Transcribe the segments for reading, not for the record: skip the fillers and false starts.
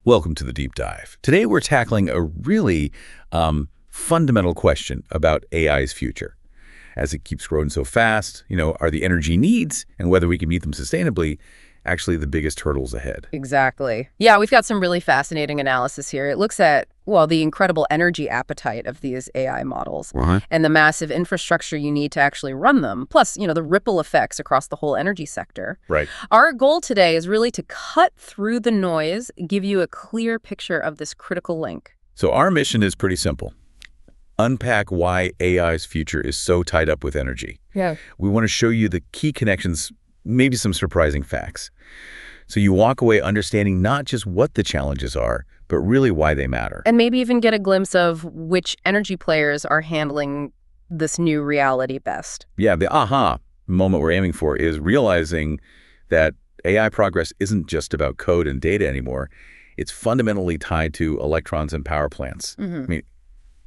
Welcome to the Deep Dive. Today we're tackling a really fundamental question about AI's future. As it keeps growing so fast, are the energy needs and whether we can meet them sustainably actually the biggest hurdles ahead? Exactly. Yeah, we've got some really fascinating analysis here. It looks at, well, the incredible energy appetite of these AI models and the massive infrastructure you need to actually run them, plus, the ripple effects across the whole energy sector. Right. Our goal today is really to cut through the noise, give you a clear picture of this critical link. So our mission is pretty simple. Unpack why AI's future is so tied up with energy. Yeah. We want to show you the key connections, maybe some surprising facts. So you walk away understanding not just what the challenges are, but really why they matter. And maybe even get a glimpse of which energy players are handling this new reality best. Yeah, the aha moment we're aiming for is realizing that AI progress isn't just about code and data anymore. It's fundamentally tied to electrons and power plants. I mean,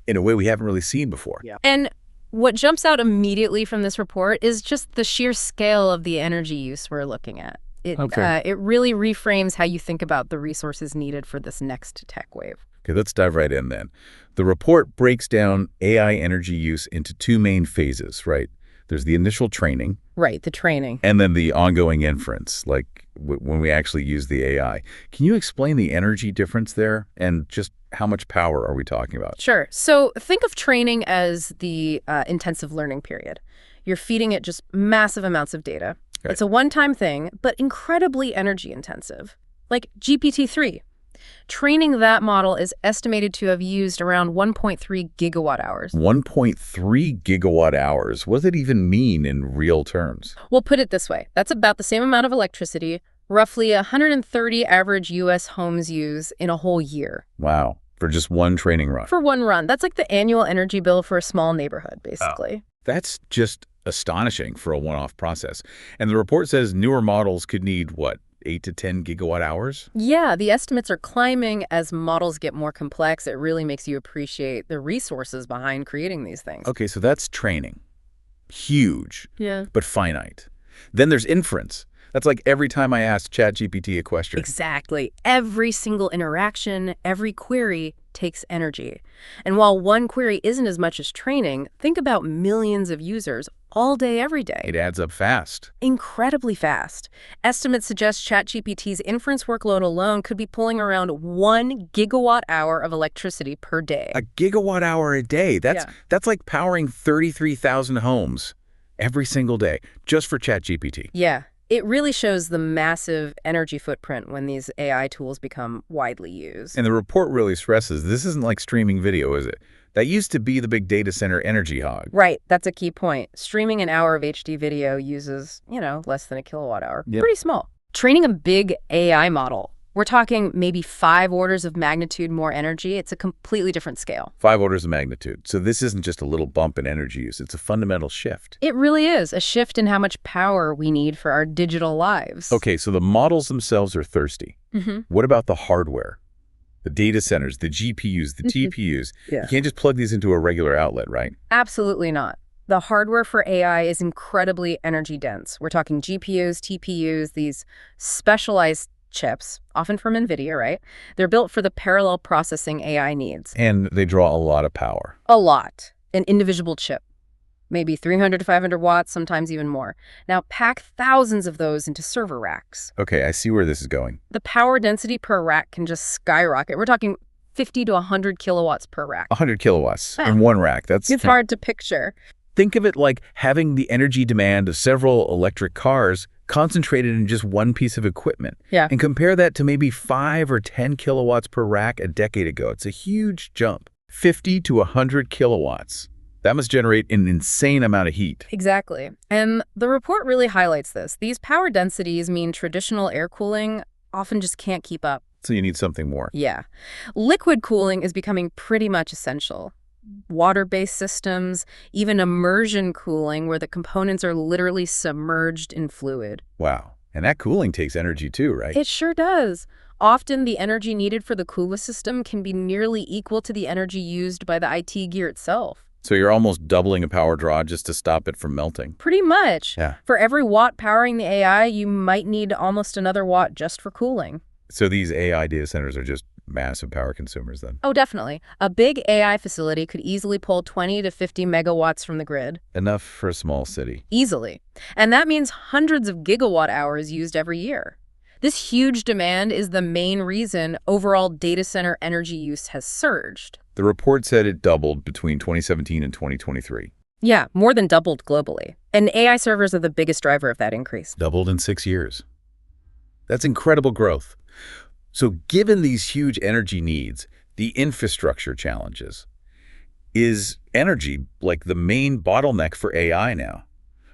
in a way we haven't really seen before. Yeah. And what jumps out immediately from this report is just the sheer scale of the energy use we're looking at. It really reframes how you think about the resources needed for this next tech wave. Okay, let's dive right in then. The report breaks down AI energy use into two main phases, right? There's the initial training. Right, the training. And then the ongoing inference, like when we actually use the AI. Can you explain the energy difference there and just how much power are we talking about? Sure. So think of training as the intensive learning period. You're feeding it just massive amounts of data. Right. It's a one-time thing, but incredibly energy intensive. Like GPT-3. Training that model is estimated to have used around 1.3 gigawatt hours. 1.3 gigawatt hours. What does it even mean in real terms? We'll put it this way. That's about the same amount of electricity roughly 130 average U.S. homes use in a whole year. Wow. For just one training run. For one run. That's like the annual energy bill for a small neighborhood, basically. Oh. That's just astonishing for a one-off process. And the report says newer models could need, 8 to 10 gigawatt hours? Yeah, the estimates are climbing as models get more complex. It really makes you appreciate the resources behind creating these things. Okay, so that's training. Huge. Yeah. But finite. Then there's inference. That's like every time I ask ChatGPT a question. Exactly. Every single interaction, every query takes energy. And while one query isn't as much as training, think about millions of users all day, every day. It adds up fast. Incredibly fast. Estimates suggest ChatGPT's inference workload alone could be pulling around 1 gigawatt hour of electricity per day. A gigawatt hour a day. That's like powering 33,000 homes every single day just for ChatGPT. Yeah. It really shows the massive energy footprint when these AI tools become widely used. And the report really stresses this isn't like streaming video, is it? That used to be the big data center energy hog. Right. That's a key point. Streaming an hour of HD video uses, less than a kilowatt hour. Yep. Pretty small. Training a big AI model, we're talking maybe 5 orders of magnitude more energy. It's a completely different scale. 5 orders of magnitude. So this isn't just a little bump in energy use. It's a fundamental shift. It really is a shift in how much power we need for our digital lives. Okay, so the models themselves are thirsty. What about the hardware? The data centers, the GPUs, the TPUs. Yeah. You can't just plug these into a regular outlet, right? Absolutely not. The hardware for AI is incredibly energy dense. We're talking GPUs, TPUs, these specialized chips, often from NVIDIA, right? They're built for the parallel processing AI needs. And they draw a lot of power. A lot. An individual chip. Maybe 300 to 500 watts, sometimes even more. Now, pack thousands of those into server racks. Okay, I see where this is going. The power density per rack can just skyrocket. We're talking 50 to 100 kilowatts per rack. 100 kilowatts in one rack. It's hard to picture. Think of it like having the energy demand of several electric cars concentrated in just one piece of equipment. Yeah. And compare that to maybe 5 or 10 kilowatts per rack a decade ago. It's a huge jump. 50 to 100 kilowatts. That must generate an insane amount of heat. Exactly. And the report really highlights this. These power densities mean traditional air cooling often just can't keep up. So you need something more. Yeah. Liquid cooling is becoming pretty much essential. Water-based systems, even immersion cooling where the components are literally submerged in fluid. Wow. And that cooling takes energy too, right? It sure does. Often the energy needed for the cooler system can be nearly equal to the energy used by the IT gear itself. So you're almost doubling a power draw just to stop it from melting. Pretty much. Yeah. For every watt powering the AI, you might need almost another watt just for cooling. So these AI data centers are just massive power consumers then? Oh, definitely. A big AI facility could easily pull 20 to 50 megawatts from the grid. Enough for a small city. Easily. And that means hundreds of gigawatt hours used every year. This huge demand is the main reason overall data center energy use has surged. The report said it doubled between 2017 and 2023. Yeah, more than doubled globally. And AI servers are the biggest driver of that increase. Doubled in 6 years. That's incredible growth. So given these huge energy needs, the infrastructure challenges, is energy like the main bottleneck for AI now,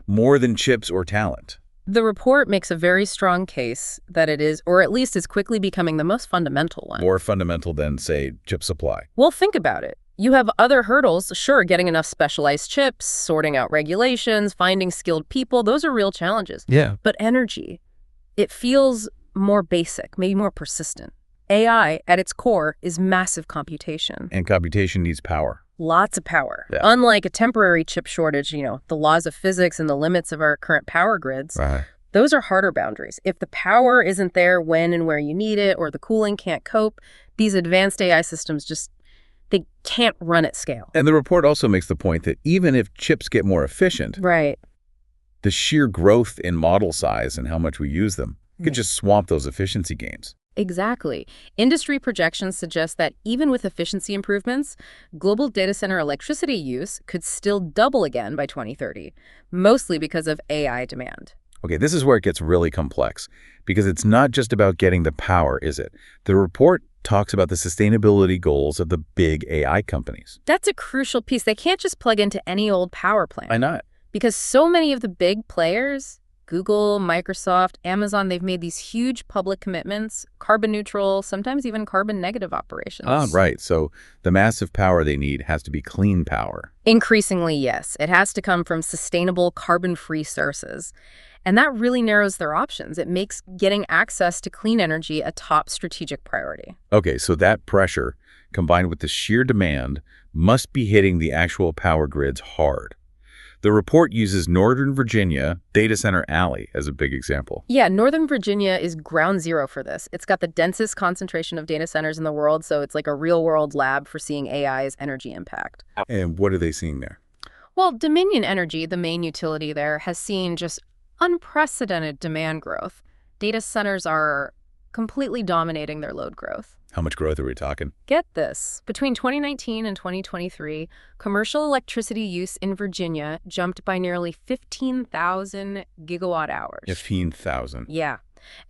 more than chips or talent? The report makes a very strong case that it is, or at least is quickly becoming the most fundamental one. More fundamental than, say, chip supply. Well, think about it. You have other hurdles, sure, getting enough specialized chips, sorting out regulations, finding skilled people, those are real challenges. Yeah. But energy, it feels more basic, maybe more persistent. AI, at its core, is massive computation. And computation needs power. Lots of power. Yeah. Unlike a temporary chip shortage, the laws of physics and the limits of our current power grids, Right. those are harder boundaries. If the power isn't there when and where you need it, or the cooling can't cope, these advanced AI systems they can't run at scale. And the report also makes the point that even if chips get more efficient, Right. the sheer growth in model size and how much we use them could just swamp those efficiency gains. Exactly. Industry projections suggest that even with efficiency improvements, global data center electricity use could still double again by 2030, mostly because of AI demand. Okay, this is where it gets really complex, because it's not just about getting the power, is it? The report talks about the sustainability goals of the big AI companies. That's a crucial piece. They can't just plug into any old power plant. Why not? Because so many of the big players, Google, Microsoft, Amazon, they've made these huge public commitments, carbon neutral, sometimes even carbon negative operations. Right. So the massive power they need has to be clean power. Increasingly, yes. It has to come from sustainable, carbon-free sources. And that really narrows their options. It makes getting access to clean energy a top strategic priority. Okay, so that pressure, combined with the sheer demand, must be hitting the actual power grids hard. The report uses Northern Virginia Data Center Alley as a big example. Yeah, Northern Virginia is ground zero for this. It's got the densest concentration of data centers in the world, so it's like a real-world lab for seeing AI's energy impact. And what are they seeing there? Well, Dominion Energy, the main utility there, has seen just unprecedented demand growth. Data centers are completely dominating their load growth. How much growth are we talking? Get this. Between 2019 and 2023, commercial electricity use in Virginia jumped by nearly 15,000 gigawatt hours. 15,000. Yeah.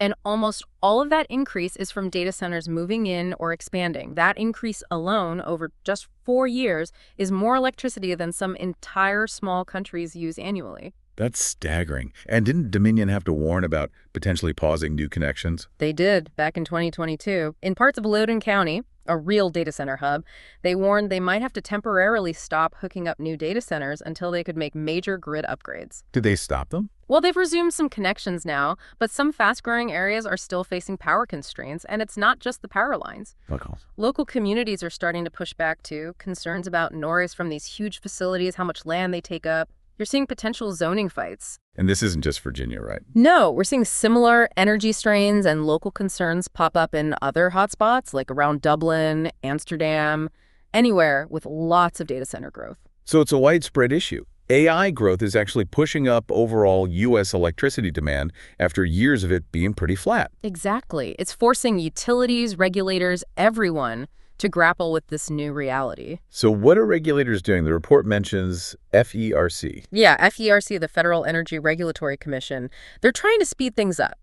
And almost all of that increase is from data centers moving in or expanding. That increase alone over just 4 years is more electricity than some entire small countries use annually. That's staggering. And didn't Dominion have to warn about potentially pausing new connections? They did, back in 2022. In parts of Loudoun County, a real data center hub, they warned they might have to temporarily stop hooking up new data centers until they could make major grid upgrades. Did they stop them? Well, they've resumed some connections now, but some fast-growing areas are still facing power constraints, and it's not just the power lines. Okay. Local communities are starting to push back, too. Concerns about noise from these huge facilities, how much land they take up. You're seeing potential zoning fights. And this isn't just Virginia, right? No, we're seeing similar energy strains and local concerns pop up in other hotspots, like around Dublin, Amsterdam, anywhere with lots of data center growth. So it's a widespread issue. AI growth is actually pushing up overall U.S. electricity demand after years of it being pretty flat. Exactly. It's forcing utilities, regulators, everyone to grapple with this new reality. So what are regulators doing? The report mentions FERC. Yeah, FERC, the Federal Energy Regulatory Commission, they're trying to speed things up,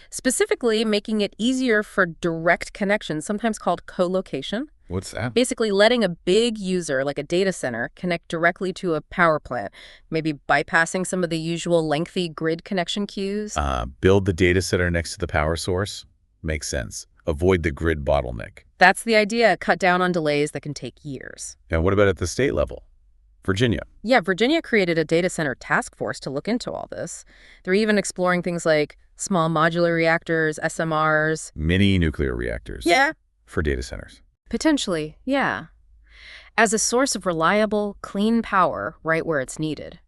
specifically making it easier for direct connection, sometimes called co-location. What's that? Basically letting a big user, like a data center, connect directly to a power plant, maybe bypassing some of the usual lengthy grid connection queues. Build the data center next to the power source? Makes sense. Avoid the grid bottleneck. That's the idea, cut down on delays that can take years. And what about at the state level? Virginia. Yeah, Virginia created a data center task force to look into all this. They're even exploring things like small modular reactors, SMRs. Mini nuclear reactors. Yeah. For data centers. Potentially, yeah. As a source of reliable, clean power right where it's needed.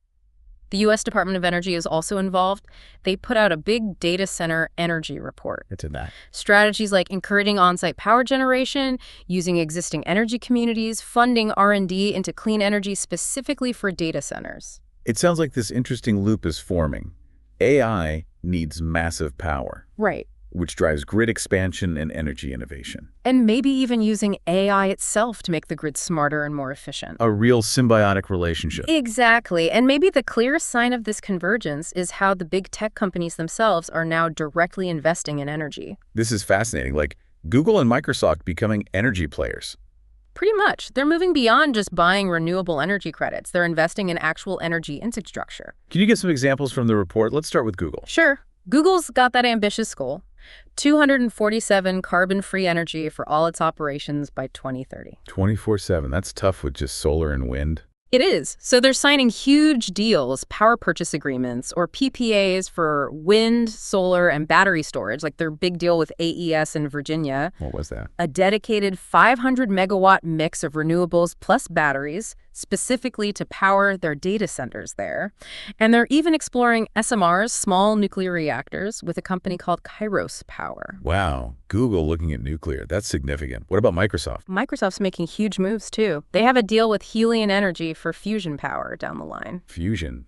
The U.S. Department of Energy is also involved. They put out a big data center energy report. It's in that. Strategies like encouraging on-site power generation, using existing energy communities, funding R&D into clean energy specifically for data centers. It sounds like this interesting loop is forming. AI needs massive power, Right. which drives grid expansion and energy innovation. And maybe even using AI itself to make the grid smarter and more efficient. A real symbiotic relationship. Exactly. And maybe the clearest sign of this convergence is how the big tech companies themselves are now directly investing in energy. This is fascinating, like Google and Microsoft becoming energy players. Pretty much. They're moving beyond just buying renewable energy credits. They're investing in actual energy infrastructure. Can you give some examples from the report? Let's start with Google. Sure. Google's got that ambitious goal. 247 carbon-free energy for all its operations by 2030. 24/7. That's tough with just solar and wind. It is. So they're signing huge deals, power purchase agreements, or PPAs for wind, solar, and battery storage, like their big deal with AES in Virginia. What was that? A dedicated 500-megawatt mix of renewables plus batteries, specifically to power their data centers there. And they're even exploring SMRs, small nuclear reactors, with a company called Kairos Power. Wow. Google looking at nuclear. That's significant. What about Microsoft? Microsoft's making huge moves, too. They have a deal with Helion Energy for fusion power down the line. Fusion.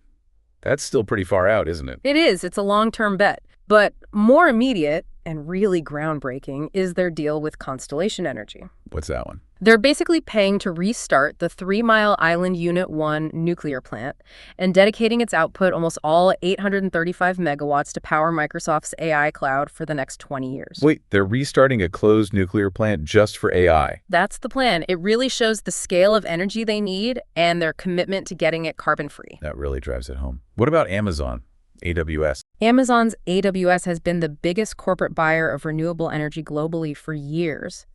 That's still pretty far out, isn't it? It is. It's a long-term bet. But more immediate and really groundbreaking is their deal with Constellation Energy. What's that one? They're basically paying to restart the 3 Mile Island Unit 1 nuclear plant and dedicating its output, almost all 835 megawatts, to power Microsoft's AI cloud for the next 20 years. Wait, they're restarting a closed nuclear plant just for AI. That's the plan. It really shows the scale of energy they need and their commitment to getting it carbon-free. That really drives it home. What about Amazon? AWS. Amazon's AWS has been the biggest corporate buyer of renewable energy globally for years.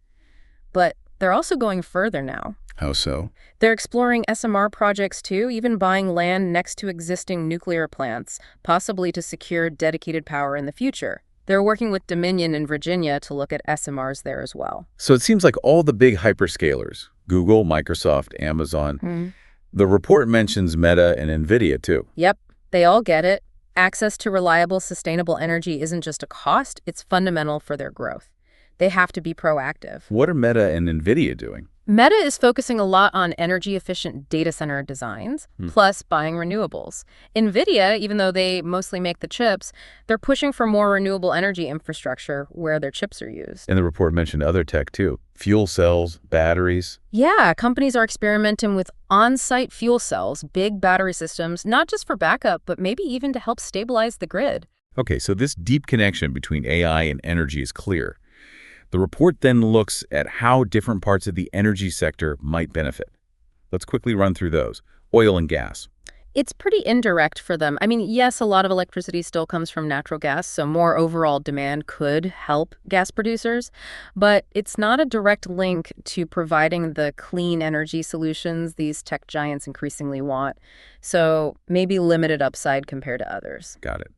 But they're also going further now. How so? They're exploring SMR projects too, even buying land next to existing nuclear plants, possibly to secure dedicated power in the future. They're working with Dominion in Virginia to look at SMRs there as well. So it seems like all the big hyperscalers, Google, Microsoft, Amazon, the report mentions Meta and NVIDIA too. Yep, they all get it. Access to reliable, sustainable energy isn't just a cost, it's fundamental for their growth. They have to be proactive. What are Meta and NVIDIA doing? Meta is focusing a lot on energy-efficient data center designs, plus buying renewables. NVIDIA, even though they mostly make the chips, they're pushing for more renewable energy infrastructure where their chips are used. And the report mentioned other tech too. Fuel cells, batteries. Yeah, companies are experimenting with on-site fuel cells, big battery systems, not just for backup, but maybe even to help stabilize the grid. Okay, so this deep connection between AI and energy is clear. The report then looks at how different parts of the energy sector might benefit. Let's quickly run through those. Oil and gas. It's pretty indirect for them. I mean, yes, a lot of electricity still comes from natural gas, so more overall demand could help gas producers, but it's not a direct link to providing the clean energy solutions these tech giants increasingly want. So maybe limited upside compared to others. Got it.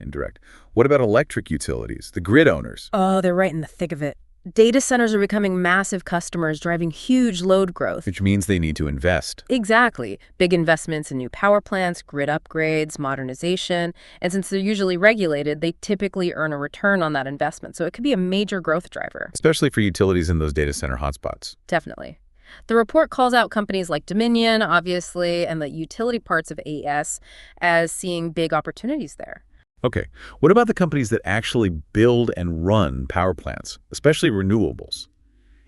Indirect. What about electric utilities, the grid owners? Oh, they're right in the thick of it. Data centers are becoming massive customers, driving huge load growth. Which means they need to invest. Exactly. Big investments in new power plants, grid upgrades, modernization. And since they're usually regulated, they typically earn a return on that investment. So it could be a major growth driver. Especially for utilities in those data center hotspots. Definitely. The report calls out companies like Dominion, obviously, and the utility parts of AES as seeing big opportunities there. Okay, what about the companies that actually build and run power plants, especially renewables?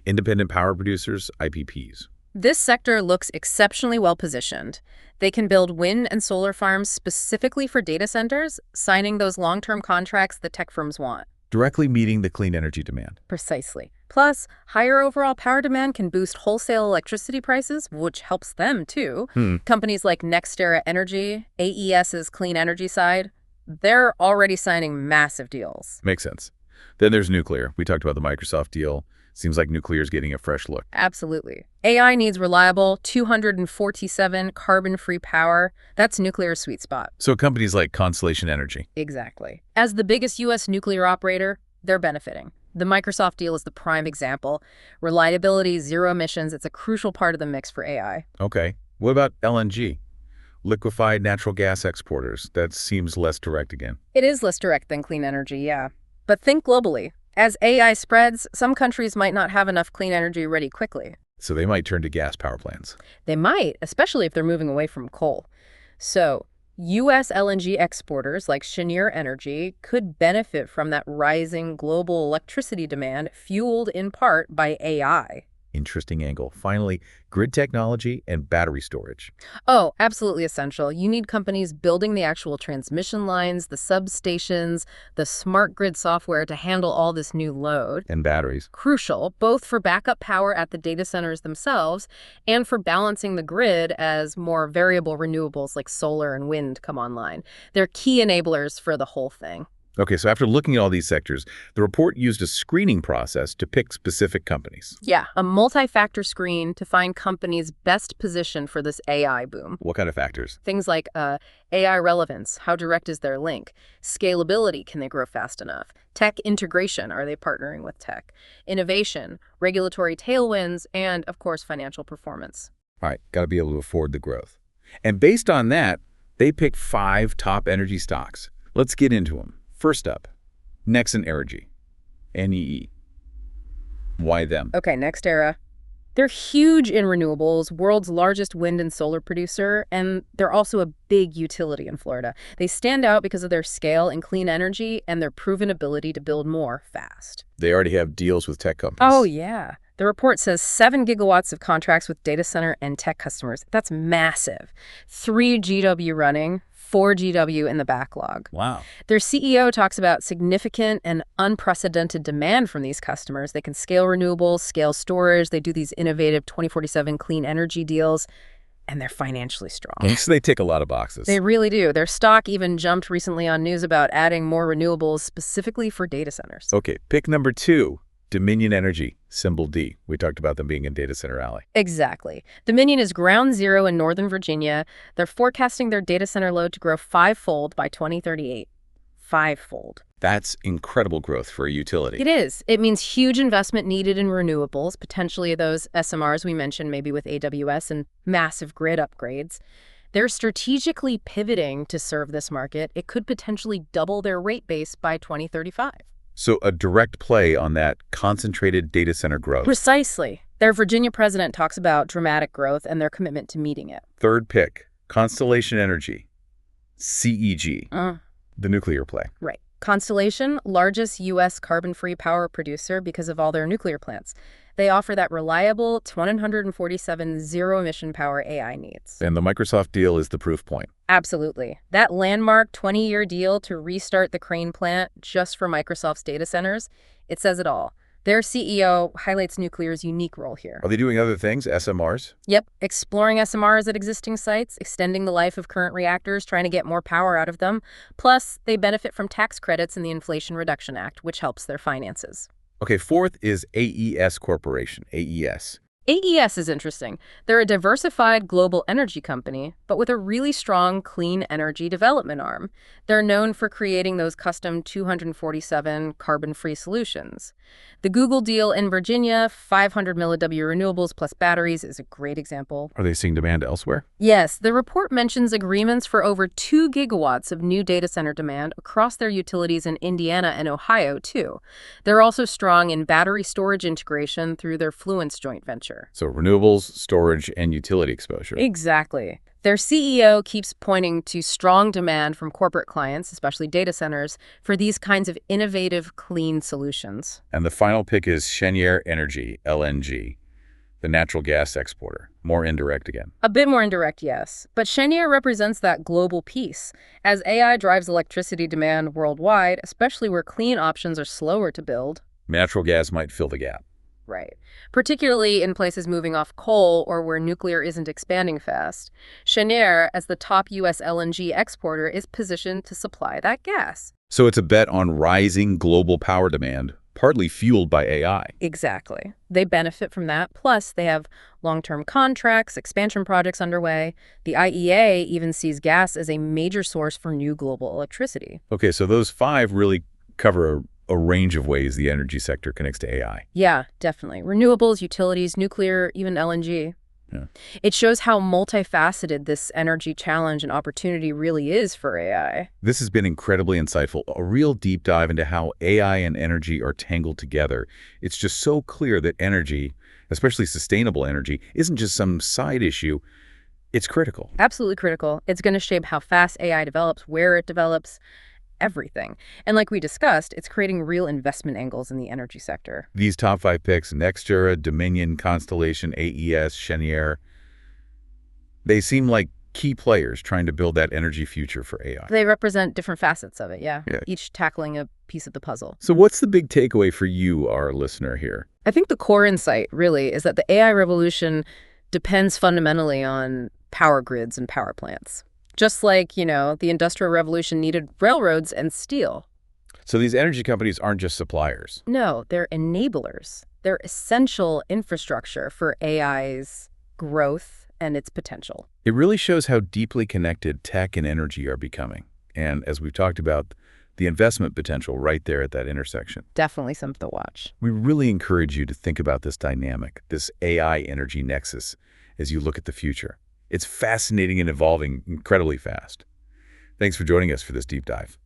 Independent power producers, IPPs. This sector looks exceptionally well positioned. They can build wind and solar farms specifically for data centers, signing those long-term contracts the tech firms want. Directly meeting the clean energy demand. Precisely. Plus, higher overall power demand can boost wholesale electricity prices, which helps them too. Companies like NextEra Energy, AES's clean energy side, they're already signing massive deals. Makes sense. Then there's nuclear. We talked about the Microsoft deal. Seems like nuclear is getting a fresh look. Absolutely. AI needs reliable, 247 carbon-free power. That's nuclear's sweet spot. So companies like Constellation Energy. Exactly. As the biggest U.S. nuclear operator, they're benefiting. The Microsoft deal is the prime example. Reliability, zero emissions, it's a crucial part of the mix for AI. Okay. What about LNG? Liquefied natural gas exporters. That seems less direct again. It is less direct than clean energy, yeah. But think globally. As AI spreads, some countries might not have enough clean energy ready quickly. So they might turn to gas power plants. They might, especially if they're moving away from coal. So, U.S. LNG exporters like Cheniere Energy could benefit from that rising global electricity demand fueled in part by AI. Interesting angle. Finally, grid technology and battery storage. Oh, absolutely essential. You need companies building the actual transmission lines, the substations, the smart grid software to handle all this new load. And batteries. Crucial, both for backup power at the data centers themselves and for balancing the grid as more variable renewables like solar and wind come online. They're key enablers for the whole thing. Okay, so after looking at all these sectors, the report used a screening process to pick specific companies. Yeah, a multi-factor screen to find companies best positioned for this AI boom. What kind of factors? Things like AI relevance, how direct is their link? Scalability, can they grow fast enough? Tech integration, are they partnering with tech? Innovation, regulatory tailwinds, and, of course, financial performance. All right, got to be able to afford the growth. And based on that, they picked 5 top energy stocks. Let's get into them. First up, Nexen Energy, NEE. Why them? Okay, NextEra. They're huge in renewables, world's largest wind and solar producer, and they're also a big utility in Florida. They stand out because of their scale in clean energy and their proven ability to build more fast. They already have deals with tech companies. Oh, yeah. The report says 7 gigawatts of contracts with data center and tech customers. That's massive. 3 GW running, 4 GW in the backlog. Wow. Their CEO talks about significant and unprecedented demand from these customers. They can scale renewables, scale storage. They do these innovative 24/7 clean energy deals, and they're financially strong. So they tick a lot of boxes. They really do. Their stock even jumped recently on news about adding more renewables specifically for data centers. Okay, pick number 2, Dominion Energy, symbol D. We talked about them being in Data Center Alley. Exactly. Dominion is ground zero in Northern Virginia. They're forecasting their data center load to grow 5-fold by 2038. 5-fold. That's incredible growth for a utility. It is. It means huge investment needed in renewables, potentially those SMRs we mentioned, maybe with AWS, and massive grid upgrades. They're strategically pivoting to serve this market. It could potentially double their rate base by 2035. So a direct play on that concentrated data center growth. Precisely. Their Virginia president talks about dramatic growth and their commitment to meeting it. Third pick, Constellation Energy, CEG, the nuclear play. Right. Constellation, largest U.S. carbon-free power producer because of all their nuclear plants. They offer that reliable 147 zero-emission power AI needs. And the Microsoft deal is the proof point. Absolutely. That landmark 20-year deal to restart the Crane plant just for Microsoft's data centers, it says it all. Their CEO highlights nuclear's unique role here. Are they doing other things, SMRs? Yep, exploring SMRs at existing sites, extending the life of current reactors, trying to get more power out of them. Plus, they benefit from tax credits in the Inflation Reduction Act, which helps their finances. Okay, fourth is AES Corporation, AES. AES is interesting. They're a diversified global energy company, but with a really strong clean energy development arm. They're known for creating those custom 247 carbon-free solutions. The Google deal in Virginia, 500 milliW renewables plus batteries, is a great example. Are they seeing demand elsewhere? Yes, the report mentions agreements for over 2 gigawatts of new data center demand across their utilities in Indiana and Ohio, too. They're also strong in battery storage integration through their Fluence joint venture. So renewables, storage, and utility exposure. Exactly. Their CEO keeps pointing to strong demand from corporate clients, especially data centers, for these kinds of innovative, clean solutions. And the final pick is Cheniere Energy, LNG, the natural gas exporter. More indirect again. A bit more indirect, yes. But Cheniere represents that global piece. As AI drives electricity demand worldwide, especially where clean options are slower to build. Natural gas might fill the gap. Right. Particularly in places moving off coal or where nuclear isn't expanding fast. Cheniere, as the top U.S. LNG exporter, is positioned to supply that gas. So it's a bet on rising global power demand, partly fueled by AI. Exactly. They benefit from that. Plus, they have long-term contracts, expansion projects underway. The IEA even sees gas as a major source for new global electricity. Okay, so those 5 really cover a range of ways the energy sector connects to AI. Yeah, definitely. Renewables, utilities, nuclear, even LNG. Yeah. It shows how multifaceted this energy challenge and opportunity really is for AI. This has been incredibly insightful, a real deep dive into how AI and energy are tangled together. It's just so clear that energy, especially sustainable energy, isn't just some side issue. It's critical. Absolutely critical. It's going to shape how fast AI develops, where it develops, everything. And like we discussed, it's creating real investment angles in the energy sector. These top 5 picks, NextEra, Dominion, Constellation, AES, Cheniere, they seem like key players trying to build that energy future for AI. They represent different facets of it, yeah. Yeah. Each tackling a piece of the puzzle. So what's the big takeaway for you, our listener here? I think the core insight, really, is that the AI revolution depends fundamentally on power grids and power plants. Just like, the Industrial Revolution needed railroads and steel. So these energy companies aren't just suppliers. No, they're enablers. They're essential infrastructure for AI's growth and its potential. It really shows how deeply connected tech and energy are becoming. And as we've talked about, the investment potential right there at that intersection. Definitely something to watch. We really encourage you to think about this dynamic, this AI energy nexus, as you look at the future. It's fascinating and evolving incredibly fast. Thanks for joining us for this deep dive.